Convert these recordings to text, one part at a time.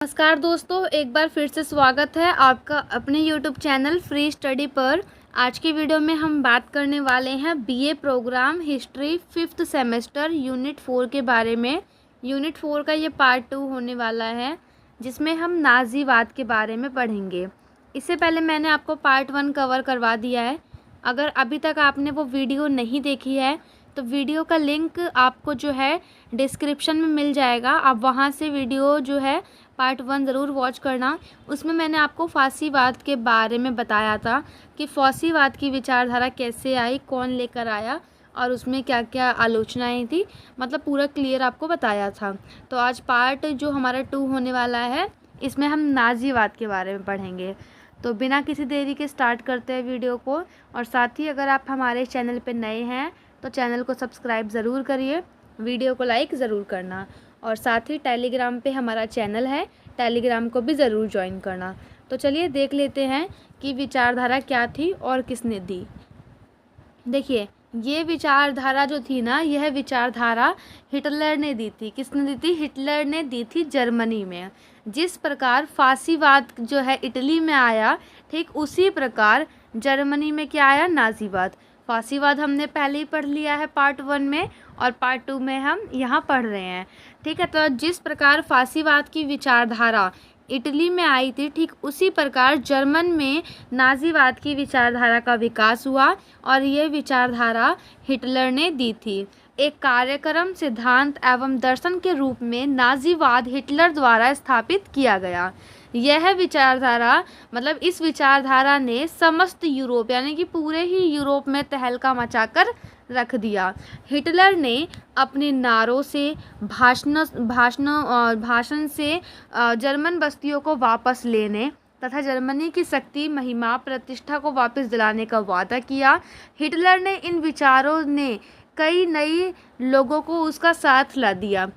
नमस्कार दोस्तों, एक बार फिर से स्वागत है आपका अपने YouTube चैनल फ्री स्टडी पर। आज की वीडियो में हम बात करने वाले हैं BA program history 5th semester unit 4 के बारे में। यूनिट 4 का ये पार्ट 2 होने वाला है, जिसमें हम नाज़ीवाद के बारे में पढ़ेंगे। इससे पहले मैंने आपको पार्ट 1 कवर करवा दिया है। अगर अभी तक आपने वो वीडियो नहीं देखी है तो वीडियो का लिंक आपको जो है डिस्क्रिप्शन में मिल जाएगा। आप वहाँ से वीडियो जो है पार्ट 1 ज़रूर वॉच करना। उसमें मैंने आपको फासीवाद के बारे में बताया था कि फासीवाद की विचारधारा कैसे आई, कौन लेकर आया और उसमें क्या क्या आलोचनाएं थी, मतलब पूरा क्लियर आपको बताया था। तो आज पार्ट जो हमारा 2 होने वाला है, इसमें हम नाज़ीवाद के बारे में पढ़ेंगे। तो बिना किसी देरी के स्टार्ट करते हैं वीडियो को। और साथ ही अगर आप हमारे चैनल पर नए हैं तो चैनल को सब्सक्राइब ज़रूर करिए, वीडियो को लाइक ज़रूर करना और साथ ही टेलीग्राम पे हमारा चैनल है, टेलीग्राम को भी ज़रूर ज्वाइन करना। तो चलिए देख लेते हैं कि विचारधारा क्या थी और किसने दी। देखिए, ये विचारधारा जो थी ना, यह विचारधारा हिटलर ने दी थी। किसने दी थी? हिटलर ने दी थी जर्मनी में। जिस प्रकार फासीवाद जो है इटली में आया, ठीक उसी प्रकार जर्मनी में क्या आया? नाज़ीवाद। फासीवाद हमने पहले ही पढ़ लिया है पार्ट 1 में, और पार्ट 2 में हम यहाँ पढ़ रहे हैं, ठीक है। तो जिस प्रकार फासीवाद की विचारधारा इटली में आई थी, ठीक उसी प्रकार जर्मन में नाज़ीवाद की विचारधारा का विकास हुआ और ये विचारधारा हिटलर ने दी थी। एक कार्यक्रम, सिद्धांत एवं दर्शन के रूप में नाज़ीवाद हिटलर द्वारा स्थापित किया गया। यह विचारधारा मतलब इस विचारधारा ने समस्त यूरोप यानी कि पूरे ही यूरोप में तहलका मचाकर रख दिया। हिटलर ने अपने नारों से, भाषण से जर्मन बस्तियों को वापस लेने तथा जर्मनी की शक्ति, महिमा, प्रतिष्ठा को वापस दिलाने का वादा किया। हिटलर ने इन विचारों ने कई नए लोगों को उसका साथ ला दिया।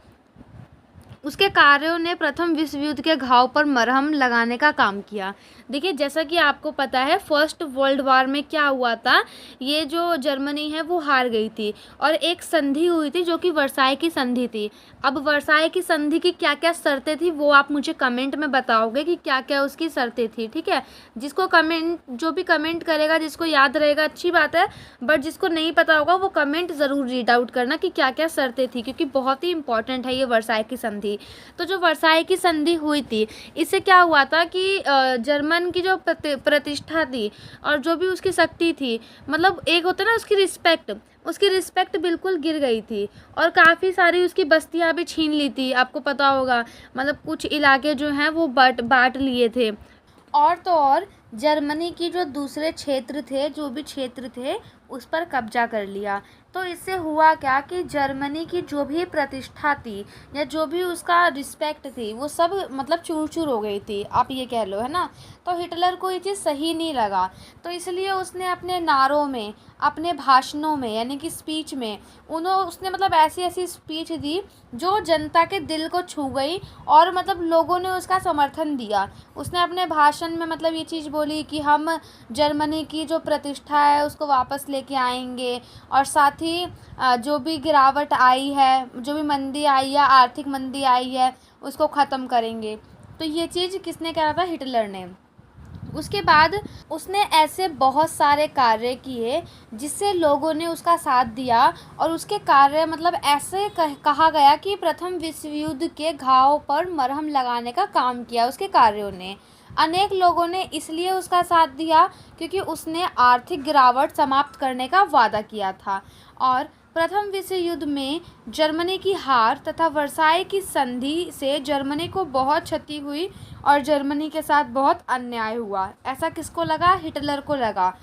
उसके कार्यों ने प्रथम विश्व युद्ध के घाव पर मरहम लगाने का काम किया। देखिए, जैसा कि आपको पता है, फर्स्ट वर्ल्ड वार में क्या हुआ था, ये जो जर्मनी है वो हार गई थी और एक संधि हुई थी जो कि वर्साई की संधि थी। अब वर्साई की संधि की क्या क्या शर्तें थी वो आप मुझे कमेंट में बताओगे कि क्या क्या उसकी शर्तें थी, ठीक है। जो भी कमेंट करेगा, जिसको याद रहेगा अच्छी बात है, बट जिसको नहीं पता होगा वो कमेंट ज़रूर रीड आउट करना कि क्या क्या शर्तें थी, क्योंकि बहुत ही इंपॉर्टेंट है ये वर्साई की संधि। तो जो वर्साई की संधि हुई थी, इससे क्या हुआ था कि जर्मन की जो प्रतिष्ठा थी और जो भी उसकी शक्ति थी, मतलब एक होता है ना उसकी रिस्पेक्ट बिल्कुल गिर गई थी और काफ़ी सारी उसकी बस्तियां भी छीन ली थी। आपको पता होगा, मतलब कुछ इलाके जो हैं वो बांट लिए थे। और तो और जर्मनी की जो दूसरे क्षेत्र थे, जो भी क्षेत्र थे, उस पर कब्जा कर लिया। तो इससे हुआ क्या कि जर्मनी की जो भी प्रतिष्ठा थी या जो भी उसका रिस्पेक्ट थी, वो सब मतलब चूर चूर हो गई थी, आप ये कह लो, है ना। तो हिटलर को ये चीज़ सही नहीं लगा, तो इसलिए उसने अपने नारों में, अपने भाषणों में यानी कि स्पीच में उसने मतलब ऐसी स्पीच दी जो जनता के दिल को छू गई और मतलब लोगों ने उसका समर्थन दिया। उसने अपने भाषण में मतलब ये चीज़ बोली कि हम जर्मनी की जो प्रतिष्ठा है उसको वापस लेके आएंगे और साथ ही जो भी गिरावट आई है, जो भी मंदी आई है, आर्थिक मंदी आई है, उसको ख़त्म करेंगे। तो ये चीज़ किसने कहा था? हिटलर ने। उसके बाद उसने ऐसे बहुत सारे कार्य किए जिससे लोगों ने उसका साथ दिया और उसके कार्य मतलब ऐसे कहा गया कि प्रथम विश्व युद्ध के घाव पर मरहम लगाने का काम किया उसके कार्यों ने। अनेक लोगों ने इसलिए उसका साथ दिया क्योंकि उसने आर्थिक गिरावट समाप्त करने का वादा किया था। और प्रथम विश्व युद्ध में जर्मनी की हार तथा वर्साई की संधि से जर्मनी को बहुत क्षति हुई और जर्मनी के साथ बहुत अन्याय हुआ। ऐसा किसको लगा? हिटलर को लगा।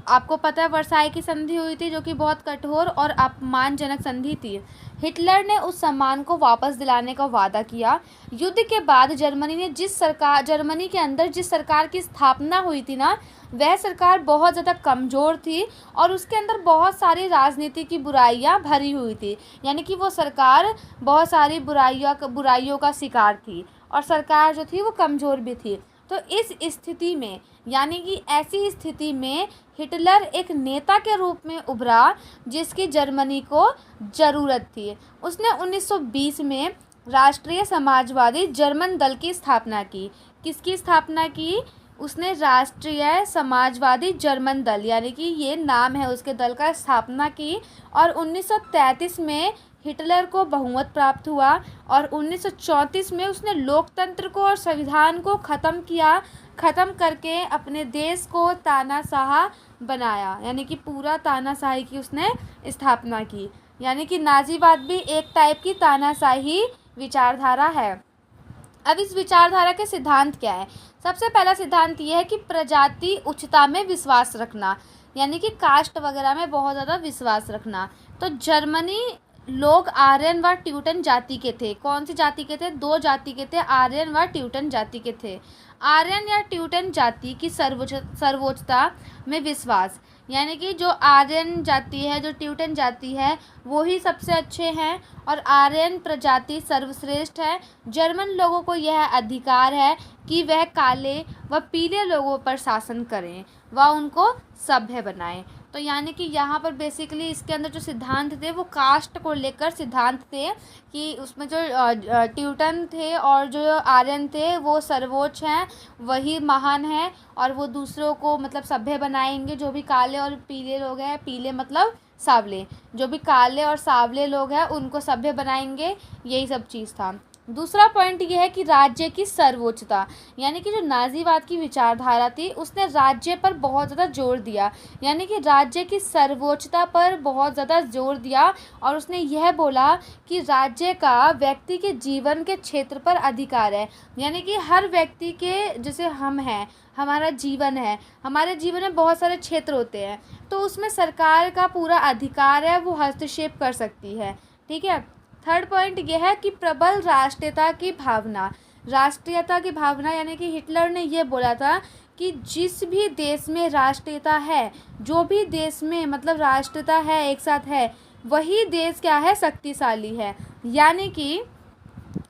आपको पता है वर्साई की संधि हुई थी जो कि बहुत कठोर और अपमानजनक संधि थी। हिटलर ने उस सम्मान को वापस दिलाने का वादा किया। युद्ध के बाद जर्मनी के अंदर जिस सरकार की स्थापना हुई थी ना, वह सरकार बहुत ज़्यादा कमज़ोर थी और उसके अंदर बहुत सारी राजनीति की बुराइयां भरी हुई थी, यानी कि वो सरकार बहुत सारी बुराइयों का शिकार थी और सरकार जो थी वो कमज़ोर भी थी। तो इस स्थिति में, यानी कि ऐसी स्थिति में हिटलर एक नेता के रूप में उभरा जिसकी जर्मनी को ज़रूरत थी। उसने 1920 में राष्ट्रीय समाजवादी जर्मन दल की स्थापना की। किसकी स्थापना की? उसने राष्ट्रीय समाजवादी जर्मन दल, यानी कि ये नाम है उसके दल का, स्थापना की। और 1933 में हिटलर को बहुमत प्राप्त हुआ और 1934 में उसने लोकतंत्र को और संविधान को ख़त्म किया। ख़त्म करके अपने देश को तानाशाह बनाया, यानी कि पूरा तानाशाही की उसने स्थापना की। यानी कि नाजीवाद भी एक टाइप की तानाशाही विचारधारा है। अब इस विचारधारा के सिद्धांत क्या है? सबसे पहला सिद्धांत ये है कि प्रजाति उच्चता में विश्वास रखना, यानी कि कास्ट वगैरह में बहुत ज़्यादा विश्वास रखना। तो जर्मनी लोग आर्यन व ट्यूटन जाति के थे। कौन सी जाति के थे? दो जाति के थे, आर्यन व ट्यूटन जाति के थे। आर्यन या ट्यूटन जाति की सर्वोच्चता में विश्वास, यानी कि जो आर्यन जाति है, जो ट्यूटन जाति है, वो ही सबसे अच्छे हैं और आर्यन प्रजाति सर्वश्रेष्ठ है। जर्मन लोगों को यह अधिकार है कि वह काले व पीले लोगों पर शासन करें व उनको सभ्य बनाएं। तो यानी कि यहाँ पर बेसिकली इसके अंदर जो सिद्धांत थे वो कास्ट को लेकर सिद्धांत थे कि उसमें जो ट्यूटन थे और जो आर्यन थे वो सर्वोच्च हैं, वही महान हैं और वो दूसरों को मतलब सभ्य बनाएंगे। जो भी काले और पीले लोग हैं, पीले मतलब सांवले, जो भी काले और सांवले लोग हैं उनको सभ्य बनाएंगे, यही सब चीज़ था। दूसरा पॉइंट ये है कि राज्य की सर्वोच्चता, यानी कि जो नाजीवाद की विचारधारा थी उसने राज्य पर बहुत ज़्यादा जोर दिया, यानी कि राज्य की सर्वोच्चता पर बहुत ज़्यादा जोर दिया। और उसने यह बोला कि राज्य का व्यक्ति के जीवन के क्षेत्र पर अधिकार है, यानी कि हर व्यक्ति के, जैसे हम हैं, हमारा जीवन है, हमारे जीवन में बहुत सारे क्षेत्र होते हैं, तो उसमें सरकार का पूरा अधिकार है, वो हस्तक्षेप कर सकती है। ठीक है। थर्ड पॉइंट यह है कि प्रबल राष्ट्रीयता की भावना। राष्ट्रीयता की भावना यानी कि हिटलर ने ये बोला था कि जिस भी देश में राष्ट्रीयता है, जो भी देश में मतलब राष्ट्रीयता है, एक साथ है, वही देश क्या है? शक्तिशाली है। यानी कि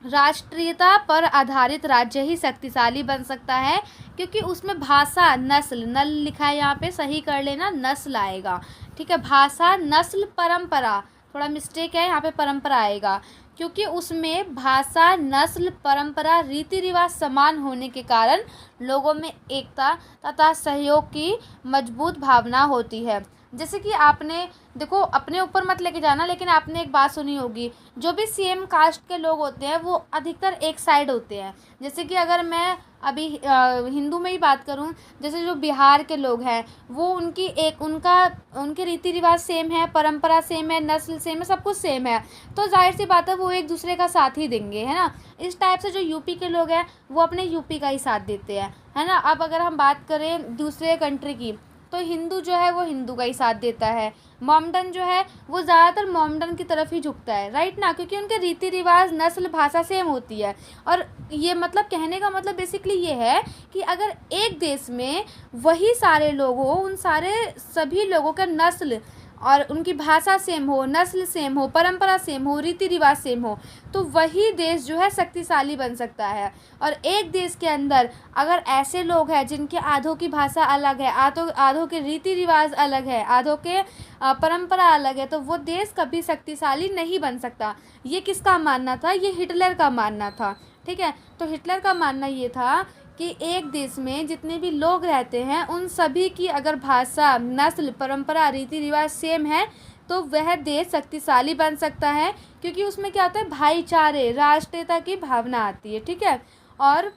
राष्ट्रीयता पर आधारित राज्य ही शक्तिशाली बन सकता है, क्योंकि उसमें भाषा, नस्ल, नल लिखा है यहाँ पे, सही कर लेना, नस्ल आएगा। ठीक है। भाषा, नस्ल, परंपरा, थोड़ा मिस्टेक है यहाँ पे, परंपरा आएगा, क्योंकि उसमें भाषा, नस्ल, परंपरा, रीति रिवाज समान होने के कारण लोगों में एकता तथा सहयोग की मजबूत भावना होती है। जैसे कि आपने देखो, अपने ऊपर मत लेके जाना, लेकिन आपने एक बात सुनी होगी, जो भी सेम कास्ट के लोग होते हैं वो अधिकतर एक साइड होते हैं। जैसे कि अगर मैं अभी हिंदू में ही बात करूं, जैसे जो बिहार के लोग हैं वो उनके रीति रिवाज सेम है, परंपरा सेम है, नस्ल सेम है, सब कुछ सेम है, तो जाहिर सी बात है वो एक दूसरे का साथ ही देंगे, है ना। इस टाइप से जो यूपी के लोग हैं वो अपने यूपी का ही साथ देते हैं, है ना। अब अगर हम बात करें दूसरे कंट्री की, तो हिंदू जो है वो हिंदू का ही साथ देता है। मोमडन जो है वो ज़्यादातर मोमडन की तरफ ही झुकता है, राइट ना, क्योंकि उनके रीति रिवाज, नस्ल, भाषा सेम होती है। और ये मतलब कहने का मतलब बेसिकली ये है कि अगर एक देश में वही सारे लोग हो, उन सारे सभी लोगों का नस्ल और उनकी भाषा सेम हो, नस्ल सेम हो, परंपरा सेम हो, रीति रिवाज सेम हो, तो वही देश जो है शक्तिशाली बन सकता है। और एक देश के अंदर अगर ऐसे लोग हैं जिनके आधों की भाषा अलग है, आधों के रीति रिवाज अलग है, आधों के परंपरा अलग है, तो वो देश कभी शक्तिशाली नहीं बन सकता। ये किसका मानना था? ये हिटलर का मानना था। ठीक है। तो हिटलर का मानना ये था कि एक देश में जितने भी लोग रहते हैं उन सभी की अगर भाषा, नस्ल, परंपरा, रीति रिवाज सेम है तो वह देश शक्तिशाली बन सकता है, क्योंकि उसमें क्या होता है? भाईचारे, राष्ट्रीयता की भावना आती है। ठीक है। और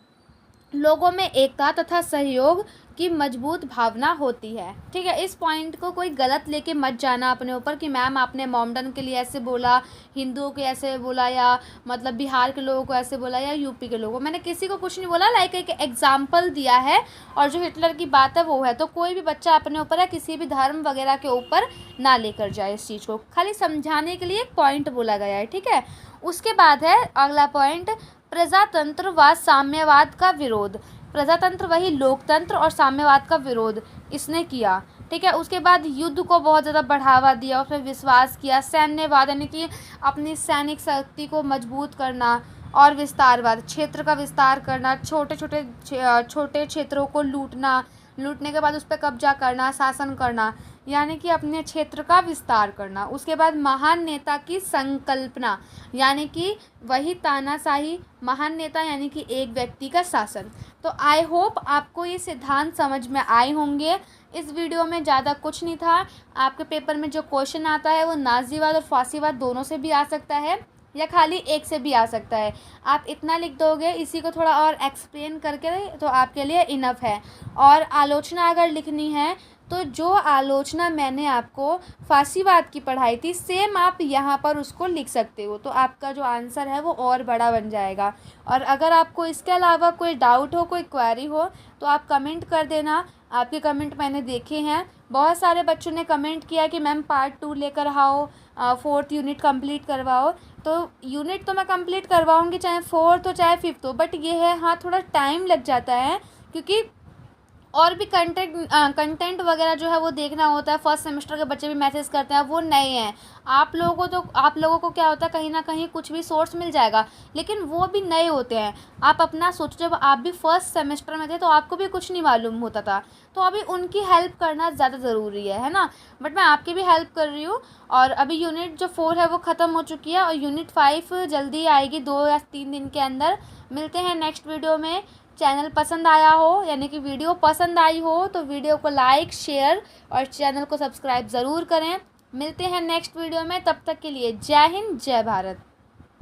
लोगों में एकता तथा सहयोग की मजबूत भावना होती है। ठीक है। इस पॉइंट को कोई गलत लेके मत जाना अपने ऊपर कि मैम आपने मोमडन के लिए ऐसे बोला, हिंदुओं के ऐसे बोला, या मतलब बिहार के लोगों को ऐसे बोला, या यूपी के लोगों को। मैंने किसी को कुछ नहीं बोला, लाइक एक एग्जाम्पल दिया है। और जो हिटलर की बात है वो है, तो कोई भी बच्चा अपने ऊपर या किसी भी धर्म वगैरह के ऊपर ना लेकर जाए इस चीज़ को, खाली समझाने के लिए एक पॉइंट बोला गया है। ठीक है। उसके बाद है अगला पॉइंट, प्रजातंत्र व साम्यवाद का विरोध। प्रजातंत्र वही लोकतंत्र और साम्यवाद का विरोध इसने किया। ठीक है। उसके बाद युद्ध को बहुत ज़्यादा बढ़ावा दिया, उसमें विश्वास किया। सैन्यवाद यानी कि अपनी सैनिक शक्ति को मजबूत करना, और विस्तारवाद, क्षेत्र का विस्तार करना, छोटे क्षेत्रों को लूटने के बाद उस पर कब्जा करना, शासन करना, यानी कि अपने क्षेत्र का विस्तार करना। उसके बाद महान नेता की संकल्पना, यानी कि वही तानाशाही, महान नेता यानी कि एक व्यक्ति का शासन। तो आई होप आपको ये सिद्धांत समझ में आए होंगे। इस वीडियो में ज़्यादा कुछ नहीं था। आपके पेपर में जो क्वेश्चन आता है वो नाज़ीवाद और फासीवाद दोनों से भी आ सकता है या खाली एक से भी आ सकता है। आप इतना लिख दोगे, इसी को थोड़ा और एक्सप्लेन करके, तो आपके लिए इनफ है। और आलोचना अगर लिखनी है तो जो आलोचना मैंने आपको फासीवाद की पढ़ाई थी, सेम आप यहाँ पर उसको लिख सकते हो, तो आपका जो आंसर है वो और बड़ा बन जाएगा। और अगर आपको इसके अलावा कोई डाउट हो, कोई क्वेरी हो, तो आप कमेंट कर देना। आपके कमेंट मैंने देखे हैं, बहुत सारे बच्चों ने कमेंट किया कि मैम पार्ट 2 लेकर आओ, 4th यूनिट कंप्लीट करवाओ। तो यूनिट तो मैं कंप्लीट करवाऊँगी, चाहे 4th हो चाहे 5th हो, बट ये है हाँ थोड़ा टाइम लग जाता है, क्योंकि और भी कंटेंट वगैरह जो है वो देखना होता है। फर्स्ट सेमेस्टर के बच्चे भी मैसेज करते हैं, वो नए हैं। आप लोगों को क्या होता है, कहीं ना कहीं कुछ भी सोर्स मिल जाएगा, लेकिन वो भी नए होते हैं। आप अपना सोचो, जब आप भी फर्स्ट सेमेस्टर में थे तो आपको भी कुछ नहीं मालूम होता था, तो अभी उनकी हेल्प करना ज़्यादा ज़रूरी है ना। बट मैं आपकी भी हेल्प कर रही हूँ। और अभी यूनिट जो 4 है वो ख़त्म हो चुकी है, और यूनिट 5 जल्दी आएगी, 2 या 3 दिन के अंदर। मिलते हैं नेक्स्ट वीडियो में। चैनल पसंद आया हो, यानी कि वीडियो पसंद आई हो, तो वीडियो को लाइक, शेयर और चैनल को सब्सक्राइब ज़रूर करें। मिलते हैं नेक्स्ट वीडियो में, तब तक के लिए जय हिंद, जय भारत।